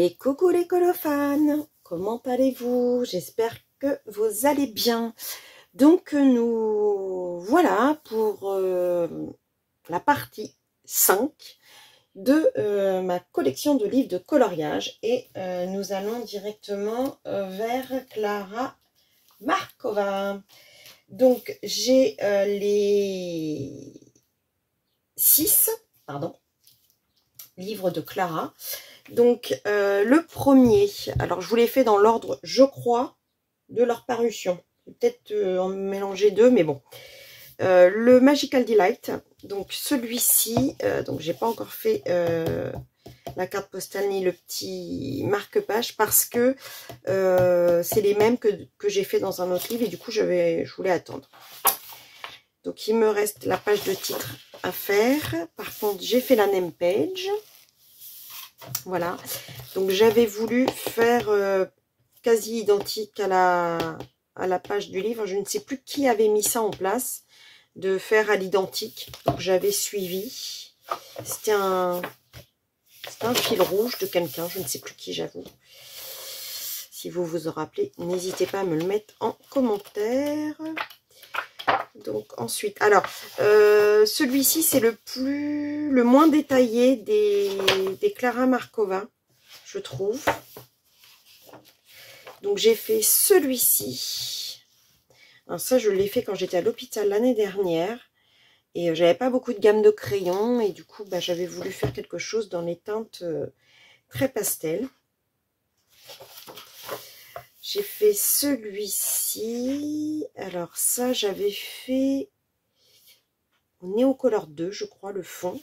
Et coucou les colophanes, comment allez-vous? J'espère que vous allez bien. Donc nous voilà pour la partie 5 de ma collection de livres de coloriage. Et nous allons directement vers Klara Markova. Donc j'ai les 6 livres de Klara. Donc le premier, alors je vous l'ai fait dans l'ordre, je crois, de leur parution. Peut-être en mélanger deux, mais bon. Le Magical Delight, donc celui-ci, donc j'ai pas encore fait la carte postale ni le petit marque-page parce que c'est les mêmes que j'ai fait dans un autre livre et du coup je voulais attendre. Donc il me reste la page de titre à faire. Par contre, j'ai fait la name page. Voilà, donc j'avais voulu faire quasi identique à la page du livre. Je ne sais plus qui avait mis ça en place, de faire à l'identique. Donc j'avais suivi. C'était un fil rouge de quelqu'un, je ne sais plus qui, j'avoue. Si vous vous en rappelez, n'hésitez pas à me le mettre en commentaire. Donc ensuite, alors celui-ci c'est le moins détaillé des Klara Markova, je trouve. Donc j'ai fait celui-ci. Alors ça je l'ai fait quand j'étais à l'hôpital l'année dernière et j'avais pas beaucoup de gamme de crayons et du coup j'avais voulu faire quelque chose dans les teintes très pastel. J'ai fait celui-ci. Alors ça, j'avais fait au Neocolor 2, je crois, le fond.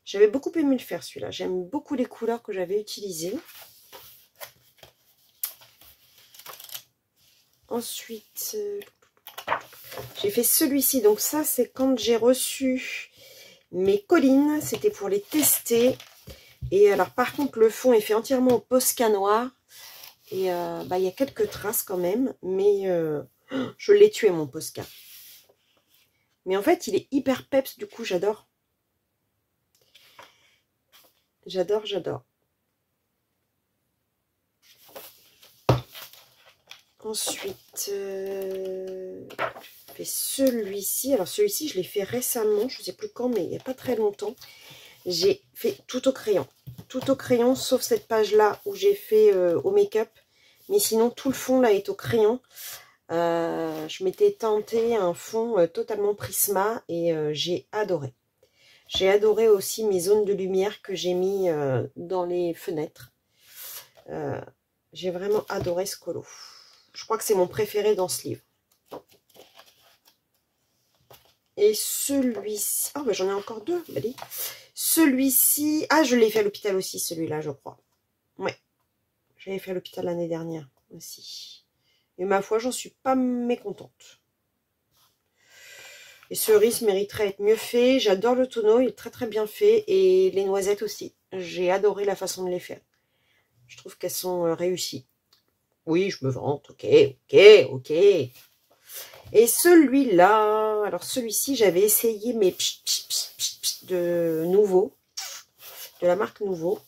J'avais beaucoup aimé le faire, celui-là. J'aime beaucoup les couleurs que j'avais utilisées. Ensuite, j'ai fait celui-ci. Donc ça, c'est quand j'ai reçu mes collines. C'était pour les tester. Et alors, par contre, le fond est fait entièrement au Posca noir. Et il y a quelques traces quand même. Mais je l'ai tué, mon Posca. Mais en fait, il est hyper peps. Du coup, j'adore. J'adore, j'adore. Ensuite, je fais celui-ci. Alors, celui-ci, je l'ai fait récemment. Je ne sais plus quand, mais il n'y a pas très longtemps. J'ai fait tout au crayon. Tout au crayon, sauf cette page-là où j'ai fait au make-up. Mais sinon, tout le fond, là, est au crayon. Je m'étais tenté un fond totalement Prisma et j'ai adoré. J'ai adoré aussi mes zones de lumière que j'ai mis dans les fenêtres. J'ai vraiment adoré ce colo. Je crois que c'est mon préféré dans ce livre. Et celui-ci... Oh, j'en ai encore deux. Allez. Celui-ci... Ah, je l'ai fait à l'hôpital aussi, celui-là, je crois. Ouais. J'avais fait à l'hôpital l'année dernière aussi. Et ma foi, j'en suis pas mécontente. Les cerises mériteraient d'être mieux fait. J'adore le tonneau, il est très très bien fait. Et les noisettes aussi. J'ai adoré la façon de les faire. Je trouve qu'elles sont réussies. Oui, je me vante. Ok. Et celui-là, alors celui-ci, j'avais essayé mes de Nouveau, de la marque Nouveau.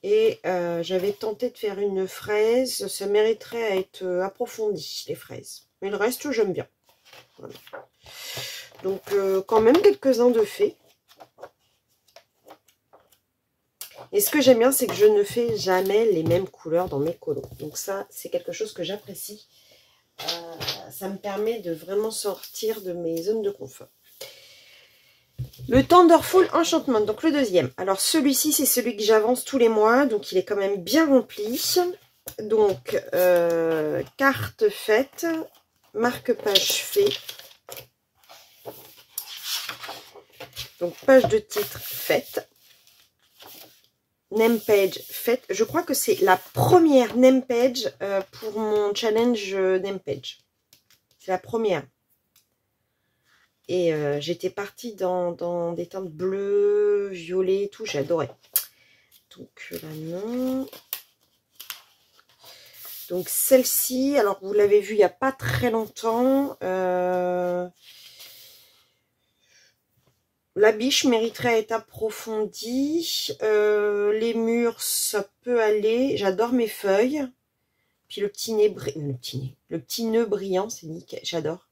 Et j'avais tenté de faire une fraise. Ça mériterait à être approfondi, les fraises. Mais le reste, j'aime bien. Voilà. Donc, quand même quelques-uns de faits. Et ce que j'aime bien, c'est que je ne fais jamais les mêmes couleurs dans mes colos. Donc ça, c'est quelque chose que j'apprécie. Ça me permet de vraiment sortir de mes zones de confort. Le Thunderful Enchantment, donc le deuxième. Alors celui-ci, c'est celui que j'avance tous les mois. Donc il est quand même bien rempli. Donc, carte faite, marque-page fait. Donc page de titre faite. Name page faite. Je crois que c'est la première name page pour mon challenge name page. C'est la première. Et j'étais partie dans des teintes bleues, violet, tout. J'ai adoré. Donc là, non. Donc celle-ci, alors vous l'avez vu il n'y a pas très longtemps. Là, La biche mériterait à être approfondie. Les murs, ça peut aller. J'adore mes feuilles. Puis le petit nez, le petit nœud brillant, c'est nickel. J'adore.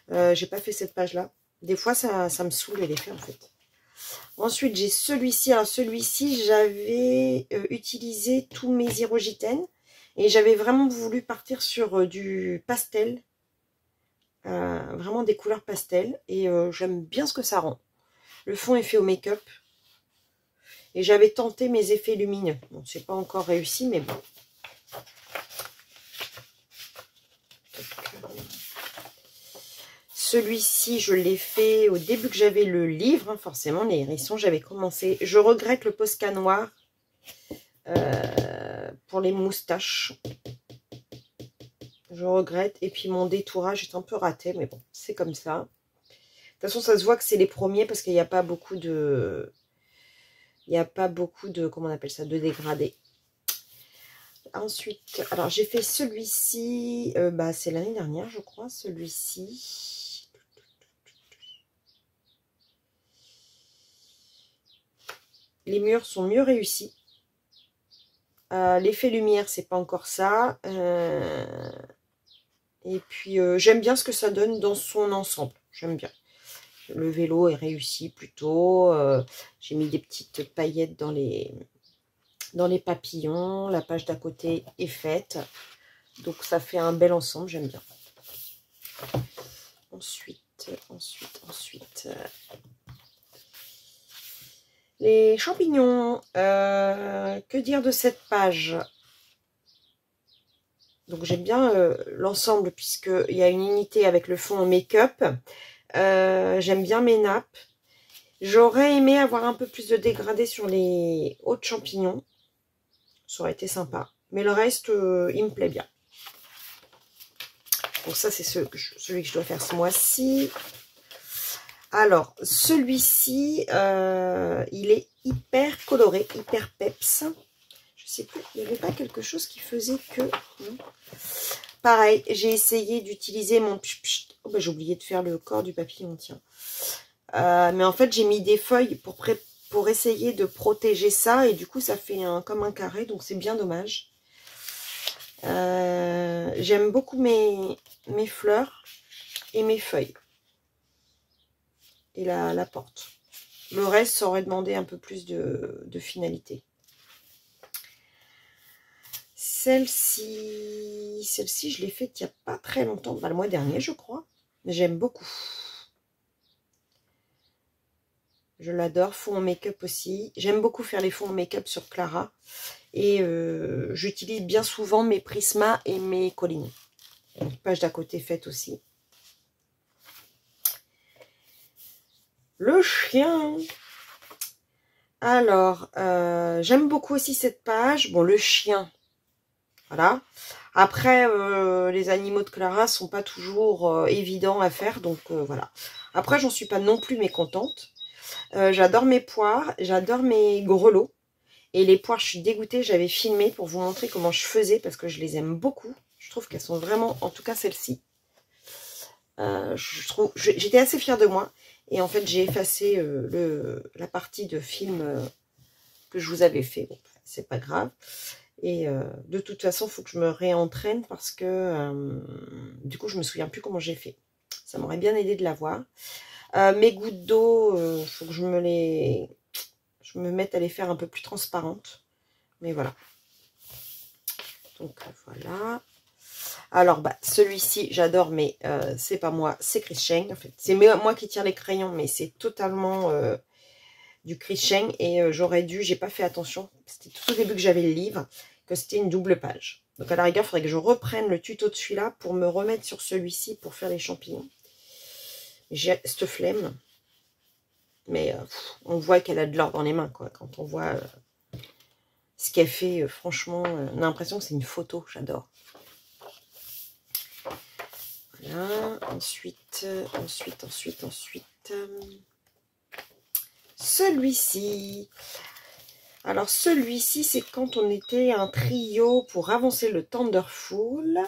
J'ai pas fait cette page-là. Des fois, ça me saoule de les faire, en fait. Ensuite, j'ai celui-ci. Alors, celui-ci, j'avais utilisé tous mes Irogitènes. Et j'avais vraiment voulu partir sur du pastel. Vraiment des couleurs pastel. Et j'aime bien ce que ça rend. Le fond est fait au make-up. Et j'avais tenté mes effets lumineux. Bon, c'est pas encore réussi, mais bon. Celui-ci, je l'ai fait au début que j'avais le livre. Hein, forcément, les hérissons, j'avais commencé. Je regrette le Posca noir pour les moustaches. Je regrette. Et puis, mon détourage est un peu raté, mais bon, c'est comme ça. De toute façon, ça se voit que c'est les premiers parce qu'il n'y a pas beaucoup de... comment on appelle ça, de dégradés. Ensuite, alors j'ai fait celui-ci, c'est l'année dernière, je crois, celui-ci. Les murs sont mieux réussis. L'effet lumière, c'est pas encore ça. Et puis, j'aime bien ce que ça donne dans son ensemble. J'aime bien. Le vélo est réussi plutôt. J'ai mis des petites paillettes dans les papillons. La page d'à côté est faite. Donc, ça fait un bel ensemble. J'aime bien. Ensuite. Les champignons. Que dire de cette page? Donc, j'aime bien l'ensemble puisqu'il y a une unité avec le fond en make-up. J'aime bien mes nappes. J'aurais aimé avoir un peu plus de dégradé sur les autres champignons. Ça aurait été sympa. Mais le reste, il me plaît bien. Donc ça, c'est celui que je dois faire ce mois-ci. Alors, celui-ci, il est hyper coloré, hyper peps. Je sais plus, il n'y avait pas quelque chose qui faisait que... Non. Pareil, j'ai essayé d'utiliser mon... Oh, j'ai oublié de faire le corps du papillon, tiens. Mais en fait, j'ai mis des feuilles pour essayer de protéger ça. Et du coup, ça fait comme un carré. Donc, c'est bien dommage. J'aime beaucoup mes fleurs et mes feuilles. Et la porte. Le reste, ça aurait demandé un peu plus de finalité. Celle-ci, je l'ai faite il n'y a pas très longtemps. Le mois dernier, je crois. J'aime beaucoup. Je l'adore. Fond en make-up aussi. J'aime beaucoup faire les fonds en make-up sur Clara. Et j'utilise bien souvent mes Prisma et mes collines. Page d'à côté faite aussi. Le chien. Alors, j'aime beaucoup aussi cette page. Bon, le chien. Voilà. Après, les animaux de Clara sont pas toujours évidents à faire. Donc, voilà. Après, j'en suis pas non plus mécontente. J'adore mes poires. J'adore mes grelots. Et les poires, je suis dégoûtée. J'avais filmé pour vous montrer comment je faisais parce que je les aime beaucoup. Je trouve qu'elles sont vraiment, en tout cas celle-ci. J'étais assez fière de moi. Et en fait, j'ai effacé la partie de film que je vous avais fait. Bon, c'est pas grave. Et de toute façon, il faut que je me réentraîne parce que du coup, je me souviens plus comment j'ai fait. Ça m'aurait bien aidé de l'avoir. Mes gouttes d'eau, il faut que je me mette à les faire un peu plus transparentes. Mais voilà. Donc voilà. Alors, celui-ci, j'adore, mais c'est pas moi, c'est Chris Cheng. En fait, c'est moi qui tire les crayons, mais c'est totalement du Chris Cheng. Et j'ai pas fait attention. C'était tout au début que j'avais le livre, que c'était une double page. Donc à la rigueur, il faudrait que je reprenne le tuto de celui-là pour me remettre sur celui-ci pour faire les champignons. J'ai cette flemme. Mais on voit qu'elle a de l'or dans les mains, quoi. Quand on voit ce qu'elle fait, franchement, on a l'impression que c'est une photo. J'adore. Voilà. Ensuite. Celui-ci. Alors, celui-ci, c'est quand on était un trio pour avancer le Thunderful.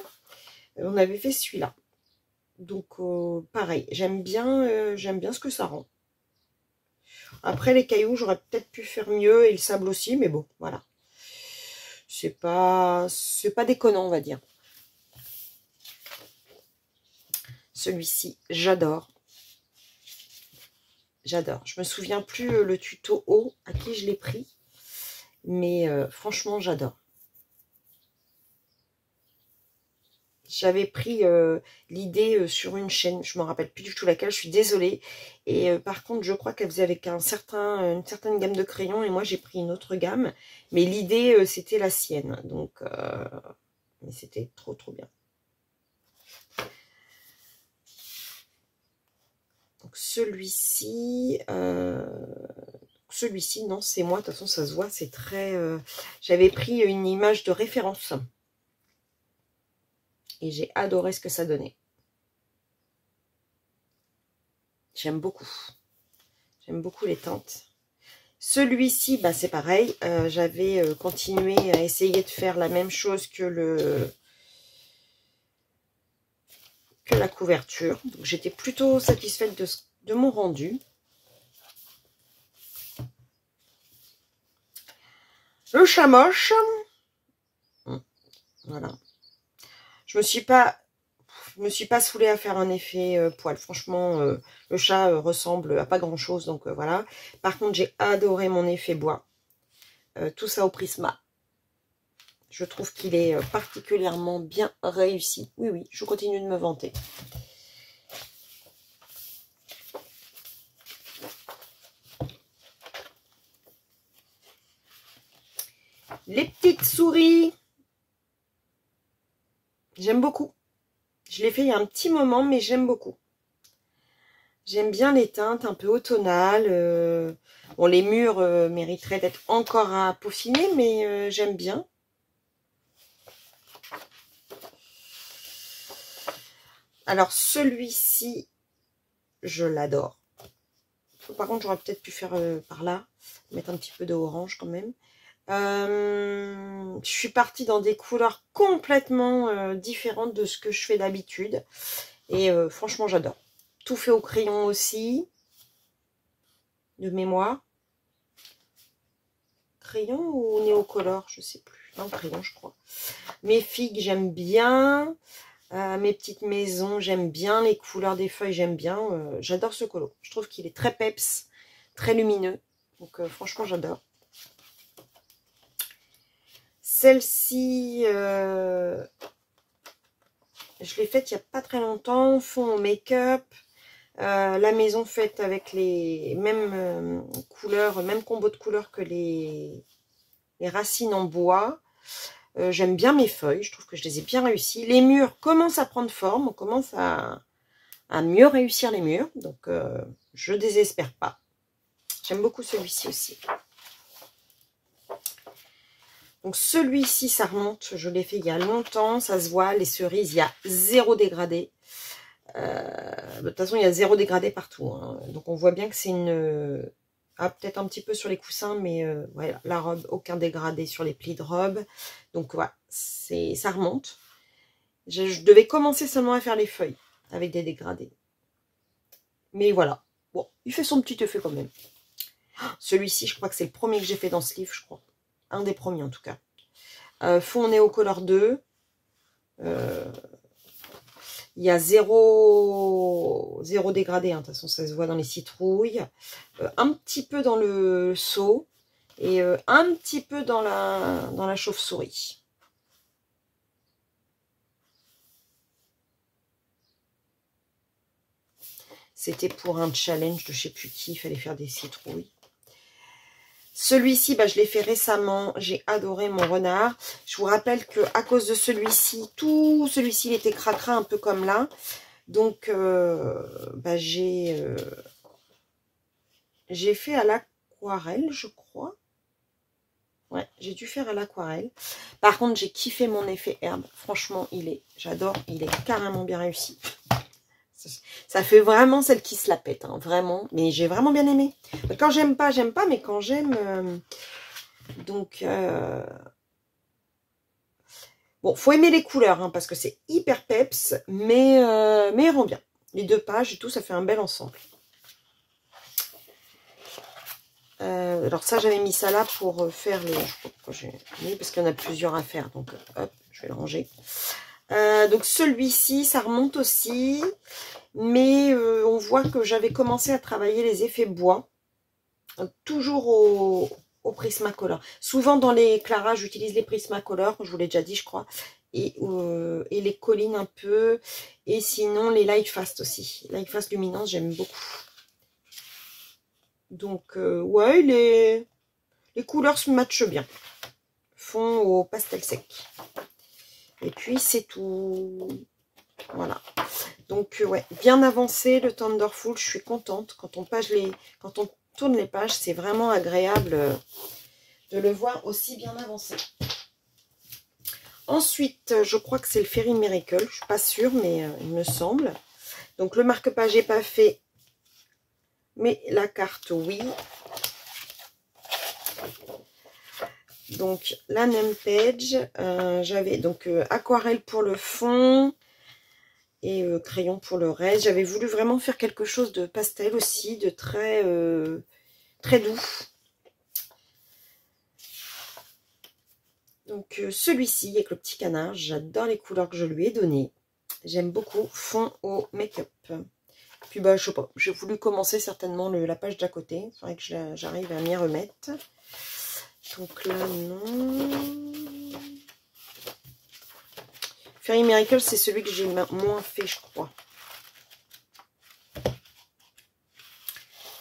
On avait fait celui-là. Donc, pareil, j'aime bien ce que ça rend. Après, les cailloux, j'aurais peut-être pu faire mieux, et le sable aussi, mais bon, voilà. C'est pas déconnant, on va dire. Celui-ci, j'adore. J'adore. Je me souviens plus le tuto haut à qui je l'ai pris, mais franchement, j'adore. J'avais pris l'idée sur une chaîne, je ne me rappelle plus du tout laquelle, je suis désolée. Et par contre, je crois qu'elle faisait avec une certaine gamme de crayons, et moi j'ai pris une autre gamme. Mais l'idée, c'était la sienne, donc mais c'était trop bien. Donc celui-ci, non, c'est moi, de toute façon ça se voit, c'est très... J'avais pris une image de référence. Et j'ai adoré ce que ça donnait. J'aime beaucoup. J'aime beaucoup les teintes. Celui-ci, bah, c'est pareil. J'avais continué à essayer de faire la même chose que la couverture. Donc j'étais plutôt satisfaite de mon rendu. Le chamoche. Voilà. Je me suis pas saoulée à faire un effet poil. Franchement, le chat ressemble à pas grand chose, donc voilà. Par contre, j'ai adoré mon effet bois. Tout ça au Prisma. Je trouve qu'il est particulièrement bien réussi. Oui, oui, je continue de me vanter. Les petites souris. J'aime beaucoup. Je l'ai fait il y a un petit moment, mais j'aime beaucoup. J'aime bien les teintes un peu automnales. Bon, les murs mériteraient d'être encore à peaufiner, mais j'aime bien. Alors, celui-ci, je l'adore. Par contre, j'aurais peut-être pu faire par là, mettre un petit peu d'orange quand même. Je suis partie dans des couleurs complètement différentes de ce que je fais d'habitude. Et franchement, j'adore. Tout fait au crayon aussi. De mémoire. Crayon ou néocolor, je sais plus. Non, crayon, je crois. Mes figues, j'aime bien. Mes petites maisons, j'aime bien. Les couleurs des feuilles, j'aime bien. J'adore ce colo. Je trouve qu'il est très peps, très lumineux. Donc, franchement, j'adore. Celle-ci, je l'ai faite il n'y a pas très longtemps. Fond au make-up. La maison faite avec les mêmes couleurs, même combo de couleurs que les racines en bois. J'aime bien mes feuilles, je trouve que je les ai bien réussies. Les murs commencent à prendre forme, on commence à mieux réussir les murs, donc je désespère pas. J'aime beaucoup celui-ci aussi. Donc celui-ci, ça remonte, je l'ai fait il y a longtemps, ça se voit, les cerises, il y a 0 dégradé. De toute façon, il y a 0 dégradé partout, hein. Donc on voit bien que c'est une... Ah, peut-être un petit peu sur les coussins, mais voilà, la robe, aucun dégradé sur les plis de robe. Donc voilà, ça remonte. Je devais commencer seulement à faire les feuilles avec des dégradés. Mais voilà, bon, il fait son petit effet quand même. Celui-ci, je crois que c'est le premier que j'ai fait dans ce livre, je crois. Un des premiers en tout cas. Fond Néocolor 2. Il y a 0 dégradé, hein. De toute façon ça se voit dans les citrouilles. Un petit peu dans le seau. Et un petit peu dans la chauve-souris. C'était pour un challenge de je sais plus qui, il fallait faire des citrouilles. Celui-ci, bah, je l'ai fait récemment. J'ai adoré mon renard. Je vous rappelle que à cause de celui-ci, tout celui-ci, il était cracra un peu comme là. Donc, bah, j'ai fait à l'aquarelle, je crois. Ouais, j'ai dû faire à l'aquarelle. Par contre, j'ai kiffé mon effet herbe. Franchement, j'adore, il est carrément bien réussi. Ça fait vraiment celle qui se la pète, hein, vraiment. Mais j'ai vraiment bien aimé. Quand j'aime pas, mais quand j'aime... donc, bon, faut aimer les couleurs, hein, parce que c'est hyper peps, mais il rend bien. Les 2 pages et tout, ça fait un bel ensemble. Alors ça, j'avais mis ça là pour faire les... Je sais pas pourquoi j'ai mis, parce qu'il y en a plusieurs à faire. Donc, hop, je vais le ranger. Donc celui-ci, ça remonte aussi. Mais on voit que j'avais commencé à travailler les effets bois. Toujours au Prismacolor. Souvent dans les claras, j'utilise les Prismacolor, je vous l'ai déjà dit, je crois. Et les collines un peu. Et sinon, les Lightfast aussi. Lightfast Luminance, j'aime beaucoup. Donc, ouais, les couleurs se matchent bien. Fond au pastel sec. Et puis, c'est tout. Voilà. Donc, ouais, bien avancé le Thunderful. Je suis contente. Quand on tourne les pages, c'est vraiment agréable de le voir aussi bien avancé. Ensuite, je crois que c'est le Fairy Miracle. Je ne suis pas sûre, mais il me semble. Donc, le marque-page n'est pas fait. Mais la carte, oui. Donc, la name page, j'avais donc aquarelle pour le fond et crayon pour le reste. J'avais voulu vraiment faire quelque chose de pastel aussi, de très, très doux. Donc, celui-ci avec le petit canard, j'adore les couleurs que je lui ai données. J'aime beaucoup fond au make-up. Puis, bah, je sais pas, j'ai voulu commencer certainement la page d'à côté. Il faudrait que j'arrive à m'y remettre. Donc là, non. Fairy Miracle, c'est celui que j'ai moins fait, je crois.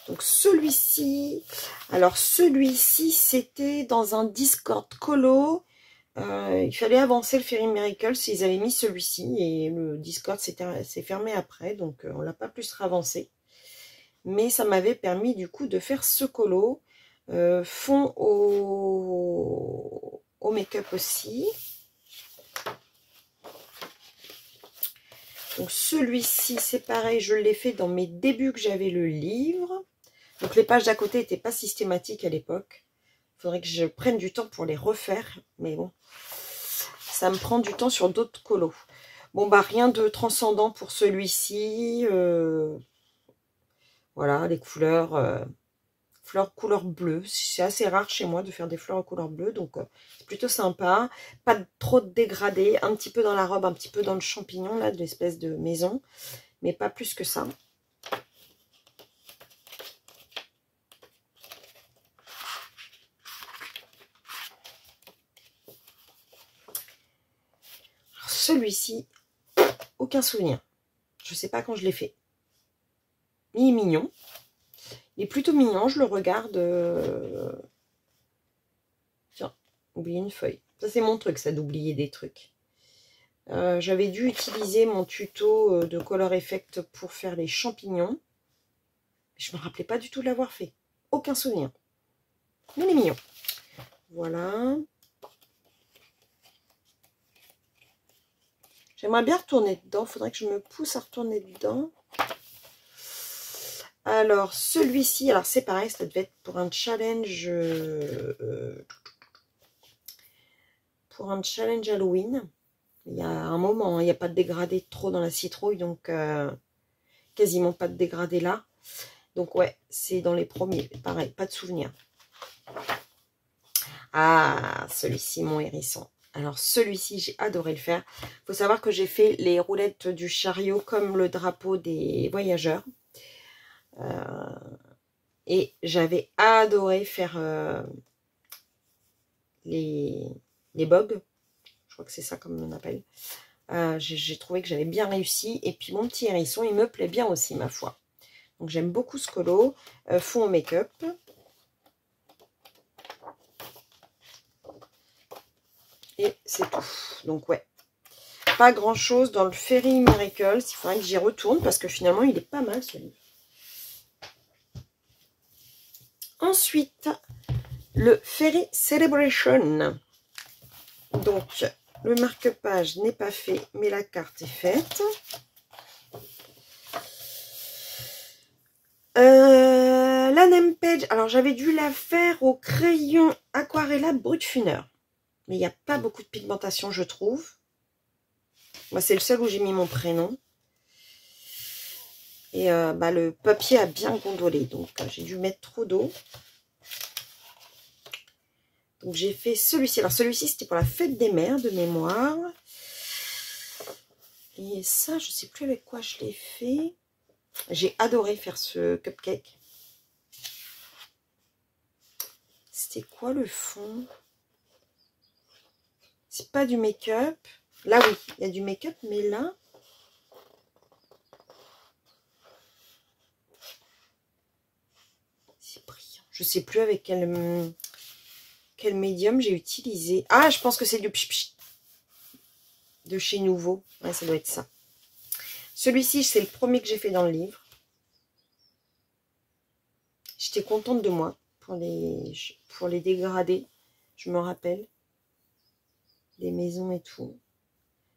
Donc celui-ci, alors celui-ci, c'était dans un Discord colo. Il fallait avancer le Fairy Miracle s'ils avaient mis celui-ci. Et le Discord s'est fermé après, donc on l'a pas plus avancé. Mais ça m'avait permis du coup de faire ce colo. Fond au make-up aussi. Donc celui-ci, c'est pareil, je l'ai fait dans mes débuts que j'avais le livre. Donc les pages d'à côté n'étaient pas systématiques à l'époque. Il faudrait que je prenne du temps pour les refaire. Mais bon, ça me prend du temps sur d'autres colos. Bon, bah rien de transcendant pour celui-ci. Voilà, les couleurs... fleurs couleur bleue. C'est assez rare chez moi de faire des fleurs couleur bleue. Donc c'est plutôt sympa. Pas trop de dégradé. Un petit peu dans la robe, un petit peu dans le champignon, là, de l'espèce de maison. Mais pas plus que ça. Celui-ci, aucun souvenir. Je ne sais pas quand je l'ai fait. Il est mignon. Il est plutôt mignon. Je le regarde. Tiens, oublier une feuille. Ça, c'est mon truc, ça, d'oublier des trucs. J'avais dû utiliser mon tuto de Color Effect pour faire les champignons. Je ne me rappelais pas du tout de l'avoir fait. Aucun souvenir. Mais il est mignon. Voilà. J'aimerais bien retourner dedans. Il faudrait que je me pousse à retourner dedans. Alors, celui-ci, alors c'est pareil, ça devait être pour un challenge... pour un challenge Halloween. Il y a un moment, il n'y a pas de dégradé trop dans la citrouille, donc quasiment pas de dégradé là. Donc ouais, c'est dans les premiers. Pareil, pas de souvenir. Ah, celui-ci, mon hérisson. Alors celui-ci, j'ai adoré le faire. Il faut savoir que j'ai fait les roulettes du chariot comme le drapeau des voyageurs. Et j'avais adoré faire les bogues. Je crois que c'est ça comme on appelle. J'ai trouvé que j'avais bien réussi. Et puis mon petit hérisson, il me plaît bien aussi, ma foi. Donc j'aime beaucoup ce colo. Fond au make-up. Et c'est tout. Donc ouais. Pas grand chose dans le Fairy Miracle. Il faudrait que j'y retourne parce que finalement il est pas mal ce livre. Ensuite, le Fairy Celebration. Donc, le marque-page n'est pas fait, mais la carte est faite. La name page, alors j'avais dû la faire au crayon Aquarella Brutfuner. Mais il n'y a pas beaucoup de pigmentation, je trouve. Moi, c'est le seul où j'ai mis mon prénom. Et le papier a bien gondolé, donc j'ai dû mettre trop d'eau. Donc j'ai fait celui-ci. Alors celui-ci, c'était pour la fête des mères de mémoire. Et ça, je ne sais plus avec quoi je l'ai fait. J'ai adoré faire ce cupcake. C'était quoi le fond? C'est pas du make-up. Là, oui, il y a du make-up, mais là... c'est brillant. Je ne sais plus avec quel médium j'ai utilisé. Ah, je pense que c'est du pch de chez Nouveau. Ouais, ça doit être ça. Celui-ci, c'est le premier que j'ai fait dans le livre. J'étais contente de moi pour les dégradés. Je me rappelle. Des maisons et tout.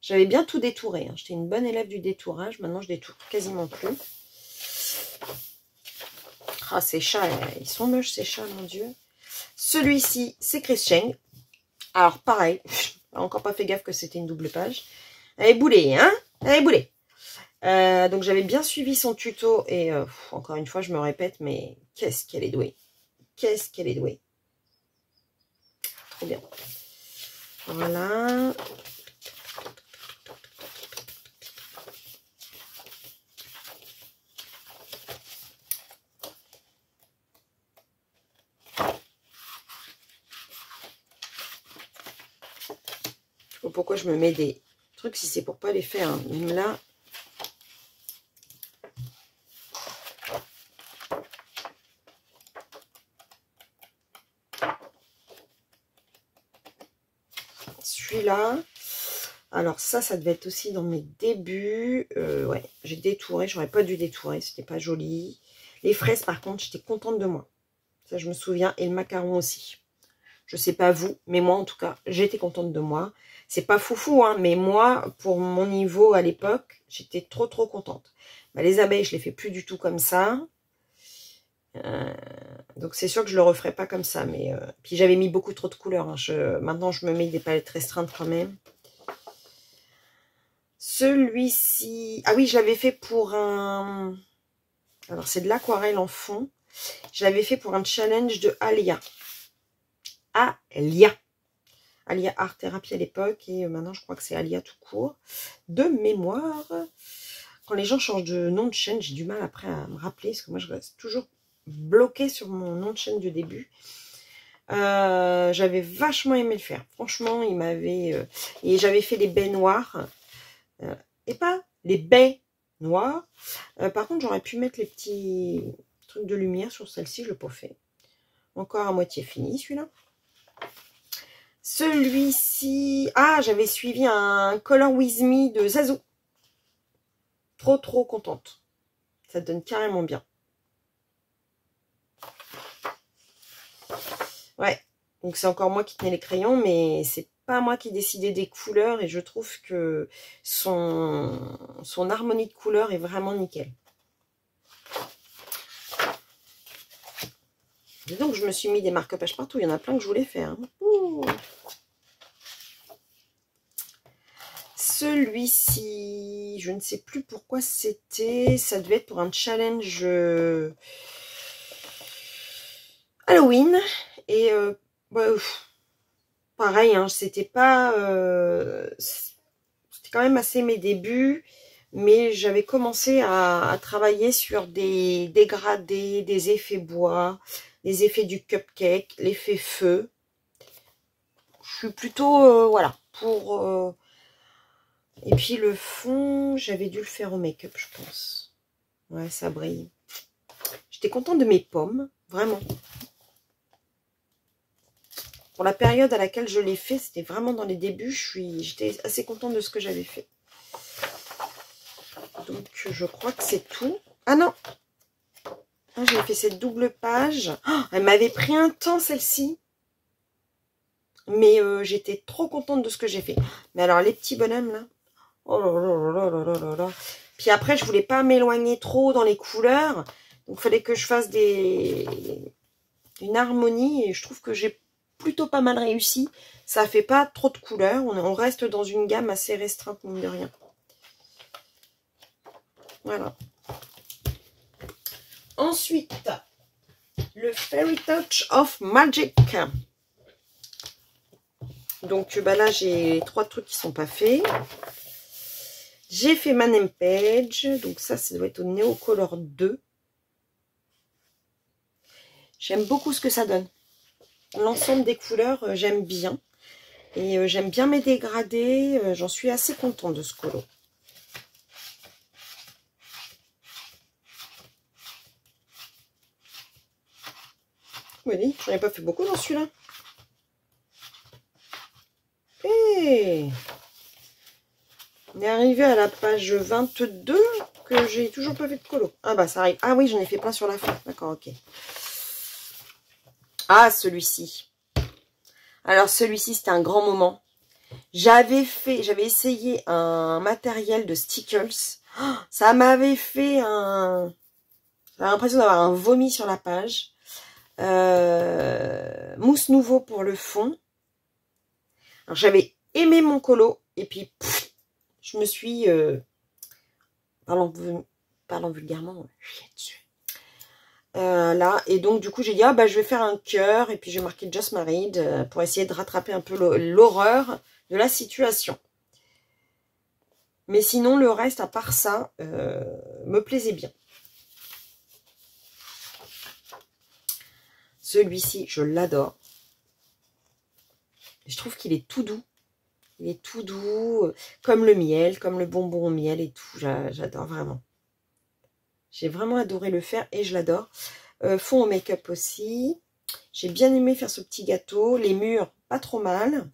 J'avais bien tout détouré. Hein. J'étais une bonne élève du détourage. Maintenant, je détourne quasiment plus. Ah, ces chats, ils sont moches, ces chats, mon Dieu. Celui-ci, c'est Chris Cheng. Alors, pareil. Encore pas fait gaffe que c'était une double page. Elle est boulée, hein? Elle est boulée. Donc, j'avais bien suivi son tuto. Et encore une fois, je me répète, mais qu'est-ce qu'elle est douée. Qu'est-ce qu'elle est douée. Trop bien. Voilà. Pourquoi je me mets des trucs si c'est pour pas les faire. Hein. Même là. Celui-là. Alors ça devait être aussi dans mes débuts. Ouais, j'ai détouré. J'aurais pas dû détourer. C'était pas joli. Les fraises, par contre, j'étais contente de moi. Ça, je me souviens. Et le macaron aussi. Je sais pas vous, mais moi, en tout cas, j'étais contente de moi. C'est pas foufou, hein, mais moi, pour mon niveau à l'époque, j'étais trop contente. Bah, les abeilles, je les fais plus du tout comme ça. Donc, c'est sûr que je le referai pas comme ça. Mais puis, j'avais mis beaucoup trop de couleurs. Hein. Maintenant, je me mets des palettes restreintes quand même. Celui-ci... ah oui, je l'avais fait pour un... alors, c'est de l'aquarelle en fond. Je l'avais fait pour un challenge de Alia. Alia Art Therapy à l'époque, et maintenant je crois que c'est Alia tout court. De mémoire, quand les gens changent de nom de chaîne, j'ai du mal après à me rappeler, parce que moi je reste toujours bloquée sur mon nom de chaîne du début. J'avais vachement aimé le faire. Franchement, il m'avait... et j'avais fait les baies noires, et pas les baies noires. Par contre, j'aurais pu mettre les petits trucs de lumière sur celle-ci, je l'ai pas fait. Encore à moitié fini, celui-là. Celui-ci... ah, j'avais suivi un Color With Me de Zazo. Trop contente. Ça donne carrément bien. Ouais. Donc, c'est encore moi qui tenais les crayons, mais c'est pas moi qui décidais des couleurs. Et je trouve que son harmonie de couleurs est vraiment nickel. Et donc, je me suis mis des marque-pages partout. Il y en a plein que je voulais faire. Hein. Ouh. Celui-ci, je ne sais plus pourquoi c'était. Ça devait être pour un challenge Halloween. Et bah, pareil, hein, c'était pas... c'était quand même assez mes débuts. Mais j'avais commencé à travailler sur des dégradés, des effets bois, les effets du cupcake, l'effet feu. Je suis plutôt, voilà, pour... et puis le fond, j'avais dû le faire au make-up, je pense. Ouais, ça brille. J'étais contente de mes pommes, vraiment. Pour la période à laquelle je l'ai fait, c'était vraiment dans les débuts. J'étais assez contente de ce que j'avais fait. Donc, je crois que c'est tout. Ah non! Ah, j'ai fait cette double page. Oh, elle m'avait pris un temps, celle-ci. Mais j'étais trop contente de ce que j'ai fait. Mais alors, les petits bonhommes, là. Oh là là là là là là. Puis après, je voulais pas m'éloigner trop dans les couleurs. Donc, il fallait que je fasse une harmonie. Et je trouve que j'ai plutôt pas mal réussi. Ça fait pas trop de couleurs. On reste dans une gamme assez restreinte, mine de rien. Voilà. Ensuite, le Fairy Touch of Magic. Donc bah là, j'ai 3 trucs qui sont pas faits. J'ai fait ma name page. Donc ça doit être au Neocolor 2. J'aime beaucoup ce que ça donne. L'ensemble des couleurs, j'aime bien. Et j'aime bien mes dégradés. J'en suis assez contente de ce colo. Vous voyez, j'en ai pas fait beaucoup dans celui-là. Hey, on est arrivé à la page 22 que j'ai toujours pas fait de colo. Ah bah ça arrive. Ah oui, j'en ai fait plein sur la fin. D'accord, ok. Ah, celui-ci. Alors celui-ci, c'était un grand moment. J'avais essayé un matériel de Stickles. Oh, ça m'avait fait un... J'avais l'impression d'avoir un vomi sur la page. Mousse nouveau pour le fond. Alors j'avais aimé mon colo. Et puis, pff, je me suis... parlant vulgairement, chier dessus. Là, et donc du coup j'ai dit ah bah je vais faire un cœur et puis j'ai marqué Just Married pour essayer de rattraper un peu l'horreur de la situation. Mais sinon le reste à part ça me plaisait bien. Celui-ci je l'adore. Je trouve qu'il est tout doux. Il est tout doux, comme le miel, comme le bonbon au miel et tout. J'adore vraiment. J'ai vraiment adoré le faire et je l'adore. Fond au make-up aussi. J'ai bien aimé faire ce petit gâteau. Les murs, pas trop mal.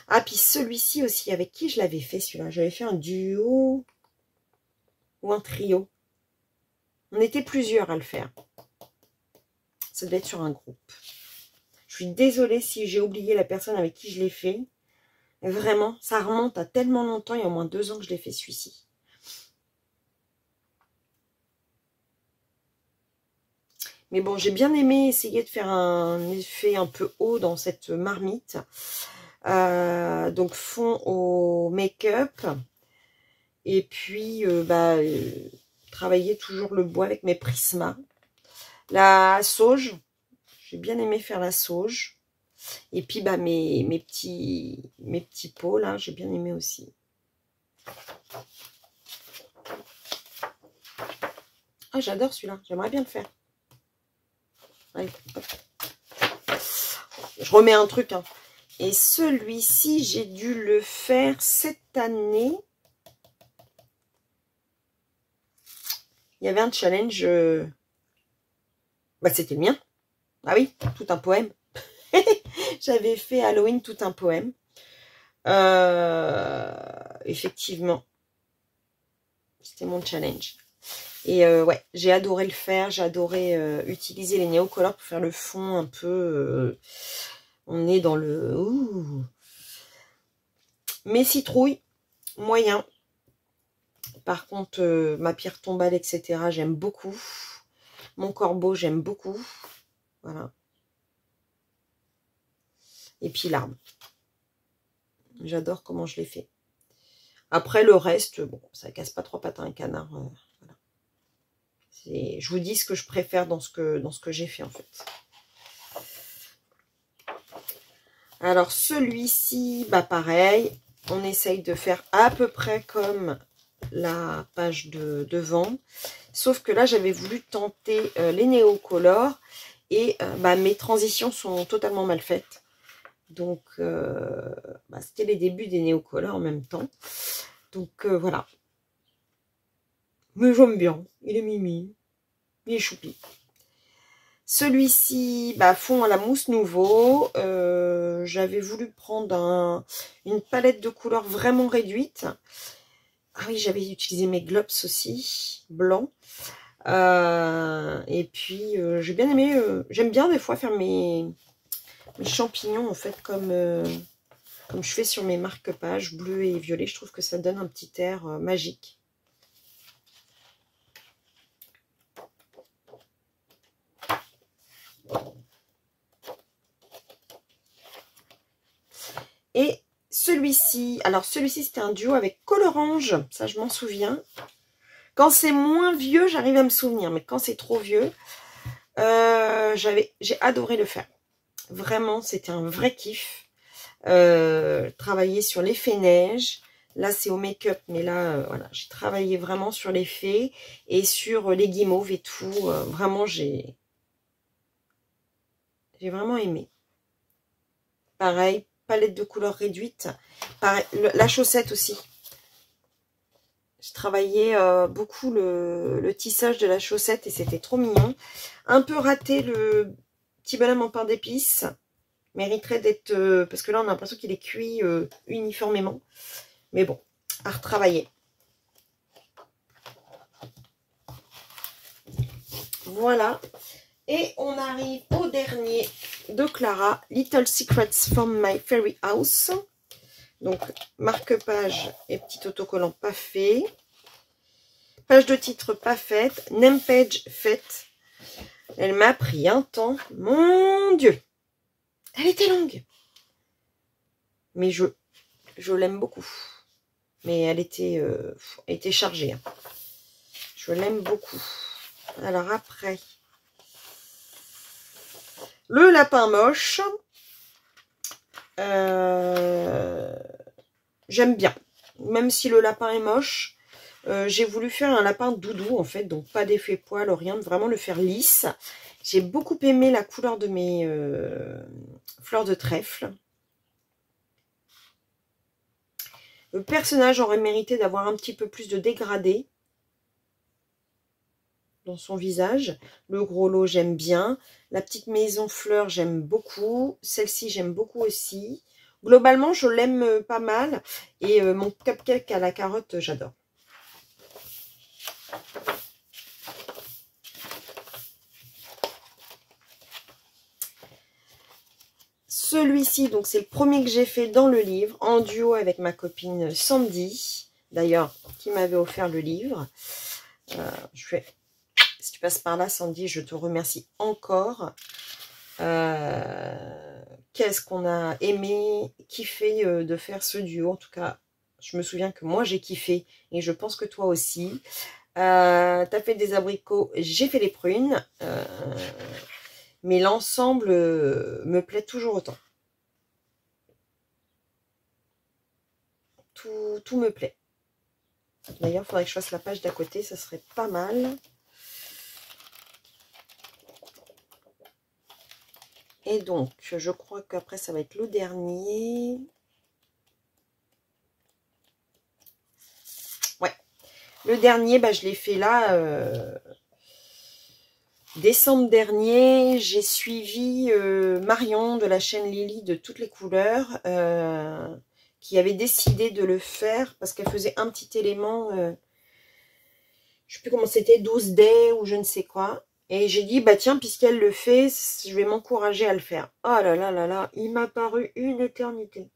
Ah, puis celui-ci aussi, avec qui je l'avais fait celui-là? J'avais fait un duo ou un trio. On était plusieurs à le faire. Ça devait être sur un groupe. Je suis désolée si j'ai oublié la personne avec qui je l'ai fait. Vraiment, ça remonte à tellement longtemps. Il y a au moins 2 ans que je l'ai fait celui-ci. Mais bon, j'ai bien aimé essayer de faire un effet un peu haut dans cette marmite. Donc, fond au make-up. Et puis, travailler toujours le bois avec mes Prisma. La sauge. J'ai bien aimé faire la sauge. Et puis, bah, mes petits pots, là, j'ai bien aimé aussi. Ah, j'adore celui-là. J'aimerais bien le faire. Allez, hop. Je remets un truc. Hein. Et celui-ci, j'ai dû le faire cette année. Il y avait un challenge. Bah, c'était le mien. Ah oui, tout un poème. J'avais fait Halloween, tout un poème. Effectivement. C'était mon challenge. Et ouais, j'ai adoré le faire. J'ai adoré utiliser les Neocolor pour faire le fond un peu... on est dans le... Ouh. Mes citrouilles, moyen. Par contre, ma pierre tombale, etc., j'aime beaucoup. Mon corbeau, j'aime beaucoup. Voilà. Et puis l'arbre. J'adore comment je l'ai fait. Après, le reste, bon, ça casse pas trois pattes à un canard. Voilà. Je vous dis ce que je préfère dans ce que j'ai fait, en fait. Alors, celui-ci, bah pareil. On essaye de faire à peu près comme la page de devant. Sauf que là, j'avais voulu tenter les Neocolor. Et mes transitions sont totalement mal faites. Donc, c'était les débuts des Neocolor en même temps. Donc, voilà. Mais j'aime bien. Il est mimi. Il est choupi. Celui-ci, fond à la mousse nouveau. J'avais voulu prendre une palette de couleurs vraiment réduite. Ah oui, j'avais utilisé mes globs aussi, blancs. Et puis, j'ai bien aimé. J'aime bien des fois faire mes champignons, en fait, comme je fais sur mes marque-pages bleu et violet. Je trouve que ça donne un petit air magique. Et celui-ci, alors celui-ci c'était un duo avec Colorange, ça je m'en souviens. Quand c'est moins vieux, j'arrive à me souvenir, mais quand c'est trop vieux, J'ai adoré le faire. Vraiment, c'était un vrai kiff. Travailler sur l'effet neige. Là, c'est au make-up, mais là, voilà, j'ai travaillé vraiment sur l'effet et sur les guimauves et tout. Vraiment, j'ai vraiment aimé. Pareil, palette de couleurs réduite. Pareil, la chaussette aussi. J'ai travaillé beaucoup le tissage de la chaussette et c'était trop mignon. Un peu raté le petit bonhomme en pain d'épices. Mériterait d'être... parce que là, on a l'impression qu'il est cuit uniformément. Mais bon, à retravailler. Voilà. Et on arrive au dernier de Clara. Little Secrets from My Fairy House. Donc, marque-page et petit autocollant pas fait. Page de titre pas faite. Name page faite. Elle m'a pris un temps. Mon Dieu. Elle était longue. Mais je l'aime beaucoup. Mais elle était chargée. Hein. Je l'aime beaucoup. Alors après, le lapin moche. J'aime bien. Même si le lapin est moche, j'ai voulu faire un lapin doudou en fait. Donc pas d'effet poil, rien. Vraiment le faire lisse. J'ai beaucoup aimé la couleur de mes fleurs de trèfle. Le personnage aurait mérité d'avoir un petit peu plus de dégradé dans son visage. Le gros lot, j'aime bien. La petite maison fleur, j'aime beaucoup. Celle-ci, j'aime beaucoup aussi. Globalement, je l'aime pas mal. Et mon cupcake à la carotte, j'adore. Celui-ci, donc c'est le premier que j'ai fait dans le livre, en duo avec ma copine d'ailleurs, qui m'avait offert le livre. Si tu passes par là, Sandy, je te remercie encore. Qu'est-ce qu'on a aimé, kiffé de faire ce duo. En tout cas, je me souviens que moi, j'ai kiffé et je pense que toi aussi. T'as fait des abricots, j'ai fait les prunes. Mais l'ensemble me plaît toujours autant. Tout me plaît. D'ailleurs, il faudrait que je fasse la page d'à côté, ça serait pas mal. Et donc, je crois qu'après, ça va être le dernier. Ouais. Le dernier, bah, je l'ai fait là. Décembre dernier, j'ai suivi Marion de la chaîne Lily de toutes les couleurs. Qui avait décidé de le faire parce qu'elle faisait un petit élément, je ne sais plus comment c'était, 12 day ou je ne sais quoi. Et j'ai dit, bah tiens, puisqu'elle le fait, je vais m'encourager à le faire. Oh là là là là, il m'a paru une éternité.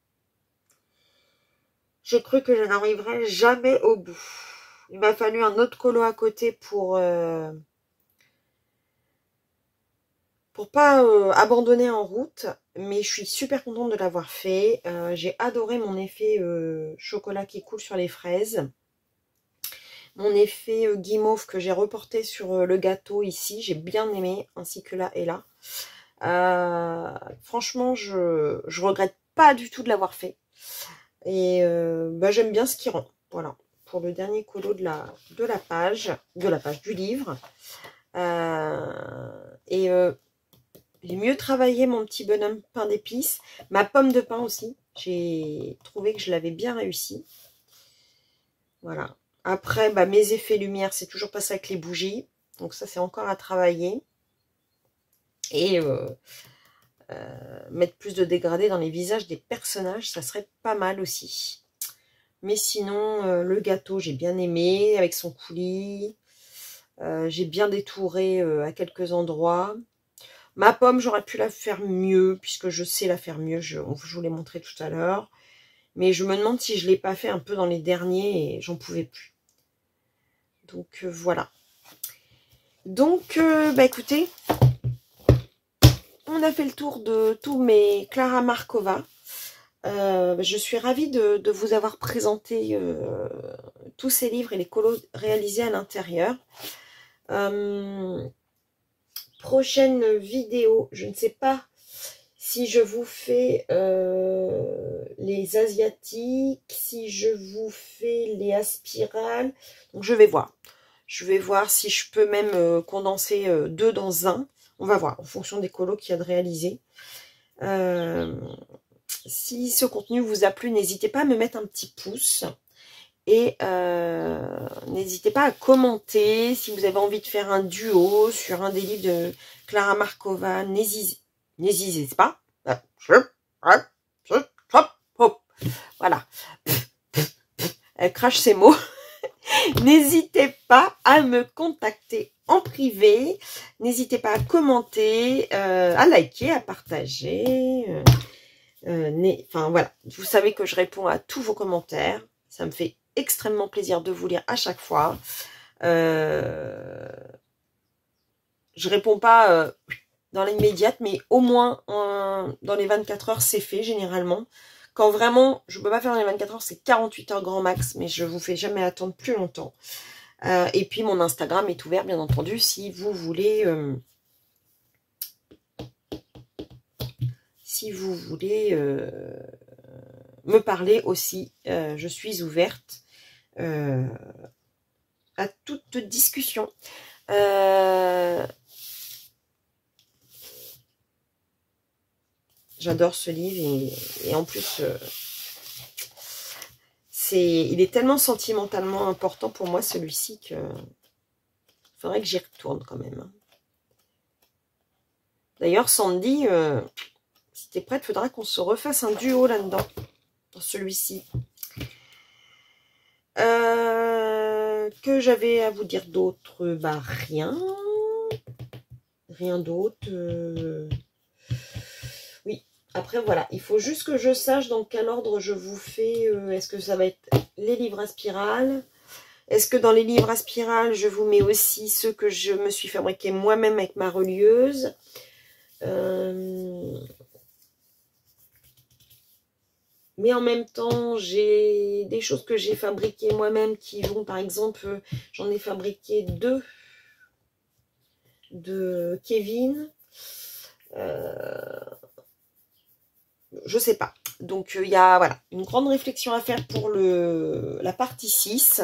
J'ai cru que je n'arriverais jamais au bout. Il m'a fallu un autre colo à côté pour pas abandonner en route. Mais je suis super contente de l'avoir fait. J'ai adoré mon effet chocolat qui coule sur les fraises. Mon effet guimauve que j'ai reporté sur le gâteau ici, j'ai bien aimé, ainsi que là et là. Franchement, je regrette pas du tout de l'avoir fait. Et bah, j'aime bien ce qui rend. Voilà, pour le dernier colo de la page du livre. J'ai mieux travaillé mon petit bonhomme pain d'épices. Ma pomme de pain aussi. J'ai trouvé que je l'avais bien réussi. Voilà. Après, bah, mes effets lumière, c'est toujours pas ça avec les bougies. Donc ça, c'est encore à travailler. Et mettre plus de dégradé dans les visages des personnages, ça serait pas mal aussi. Mais sinon, le gâteau, j'ai bien aimé, avec son coulis. J'ai bien détouré à quelques endroits. Ma pomme, j'aurais pu la faire mieux, puisque je sais la faire mieux. Je vous l'ai montré tout à l'heure. Mais je me demande si je ne l'ai pas fait un peu dans les derniers et j'en pouvais plus. Donc voilà. Donc, bah écoutez, on a fait le tour de tous mes Clara Markova. Je suis ravie de vous avoir présenté tous ces livres et les colos réalisés à l'intérieur. prochaine vidéo, je ne sais pas si je vous fais les asiatiques, si je vous fais les aspirales. Donc je vais voir. Je vais voir si je peux même condenser deux dans un. On va voir en fonction des colos qu'il y a de réaliser. Si ce contenu vous a plu, n'hésitez pas à me mettre un petit pouce. Et n'hésitez pas à commenter si vous avez envie de faire un duo sur un des livres de Clara Markova. N'hésitez pas. Voilà. Elle crache ses mots. N'hésitez pas à me contacter en privé. N'hésitez pas à commenter, à liker, à partager. Enfin voilà. Vous savez que je réponds à tous vos commentaires. Ça me fait extrêmement plaisir de vous lire à chaque fois. Je réponds pas dans l'immédiate, mais au moins dans les 24 heures, c'est fait généralement. Quand vraiment, je peux pas faire dans les 24 heures, c'est 48 heures grand max, mais je vous fais jamais attendre plus longtemps. Et puis mon Instagram est ouvert, bien entendu, si vous voulez... me parler aussi, je suis ouverte à toute discussion. J'adore ce livre et en plus, il est tellement sentimentalement important pour moi celui-ci que faudrait que j'y retourne quand même. D'ailleurs, Sandy, si t'es prête, il faudra qu'on se refasse un duo là-dedans, dans celui-ci. Que j'avais à vous dire d'autre? Bah rien. Rien d'autre. Oui. Après, voilà. Il faut juste que je sache dans quel ordre je vous fais. Est-ce que ça va être les livres à spirale? Est-ce que dans les livres à spirale, je vous mets aussi ceux que je me suis fabriqués moi-même avec ma relieuse? Mais en même temps, j'ai des choses que j'ai fabriquées moi-même qui vont, par exemple, j'en ai fabriqué 2 de Kevin. Je sais pas. Donc, il y a voilà, une grande réflexion à faire pour la partie 6.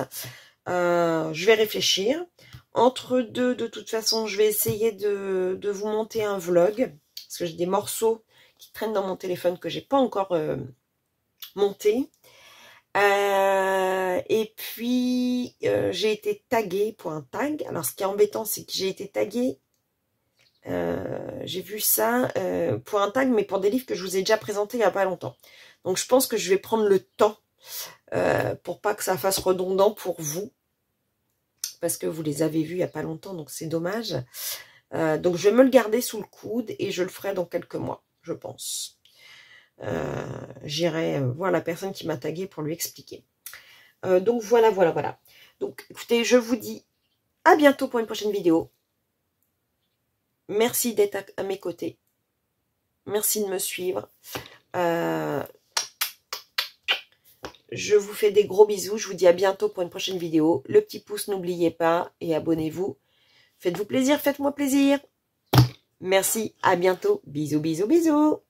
Je vais réfléchir. Entre deux, de toute façon, je vais essayer de vous monter un vlog. Parce que j'ai des morceaux qui traînent dans mon téléphone que j'ai pas encore monté. Et puis, j'ai été taguée pour un tag. Alors, ce qui est embêtant, c'est que j'ai été taguée. J'ai vu ça pour un tag, mais pour des livres que je vous ai déjà présentés il n'y a pas longtemps. Donc, je pense que je vais prendre le temps pour pas que ça fasse redondant pour vous. Parce que vous les avez vus il n'y a pas longtemps, donc c'est dommage. Donc, je vais me le garder sous le coude et je le ferai dans quelques mois, je pense. J'irai voir la personne qui m'a tagué pour lui expliquer. Donc voilà. Donc écoutez, je vous dis à bientôt pour une prochaine vidéo. Merci d'être à mes côtés. Merci de me suivre. Je vous fais des gros bisous. Je vous dis à bientôt pour une prochaine vidéo. Le petit pouce, n'oubliez pas. Et abonnez-vous. Faites-vous plaisir, faites-moi plaisir. Merci, à bientôt. Bisous, bisous, bisous.